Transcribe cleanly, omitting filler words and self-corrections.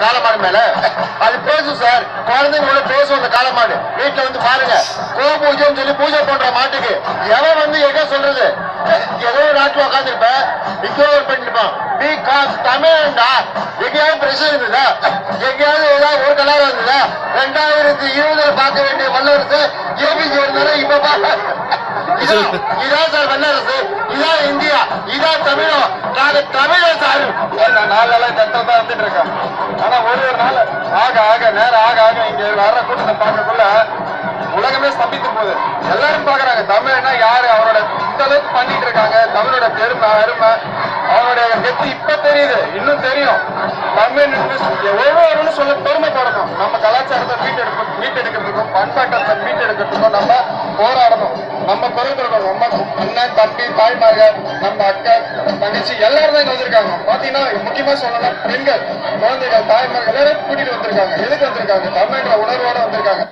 காலமாடு மேல அது பேசும் சார். குழந்தைங்களோட பேசும் அந்த காலமாடு. வீட்டுல வந்து பாருங்க, கோ பூஜைன்னு சொல்லி பூஜை பண்ற மாட்டுக்கு எவன் வந்து எங்க சொல்றது? ஏதோ ஒரு நாட்டுல உட்காந்துருப்ப, இங்கே ஒரு பண்ணிருப்பான். தமிழா எங்கேயாவது பிரச்சனை இருந்ததா? எங்கேயாவது ஏதாவது ஒரு கலாரம் இருந்ததா? 2020 பார்க்க வேண்டிய வல்லரசு ஏபிசி இருந்தாலும் இப்ப இதான் சார் வல்லரசு, இதான் இந்தியா, இதான் தமிழம். நாங்க தமிழ சார். நாளெல்லாம் இந்த இடத்துல தான் வந்துட்டு இருக்கேன். ஆனா ஒரு நாள் ஆக ஆக நேரம் ஆக ஆக இங்க வர்ற கூட்டத்தை பார்க்கக்குள்ள உலகமே ஸ்தம்பித்து போகுது. எல்லாரும் பாக்குறாங்க தமிழ்னா யாரு, அவரோட இந்த அளவுக்கு பண்ணிட்டு இருக்காங்க. தமிழோட பெருமை அருமை அவனுடைய வெற்றி இப்ப தெரியுது, இன்னும் தெரியும். தமிழ் ஒவ்வொருவரும் சொல்ல பெருமைப்படணும். நம்ம கலாச்சாரத்தை மீட்டெடுக்கிறதுக்கும் பண்பாட்டத்தை மீட்டெடுக்கிறதுக்கும் நம்ம போராடணும். நம்ம குரல் கொடுக்கணும். நம்ம அண்ணன் தம்பி தாய்மார்கள், நம்ம அக்கா தங்கச்சி எல்லாரும் தான் இங்க வந்திருக்காங்க. பாத்தீங்கன்னா முக்கியமா சொல்லலாம், பெண்கள் குழந்தைகள் தாய்மார்கள் எல்லாரும் கூட்டிட்டு வந்திருக்காங்க. எதுக்கு வந்திருக்காங்க? தமிழ்ன்ற உணர்வோட வந்திருக்காங்க.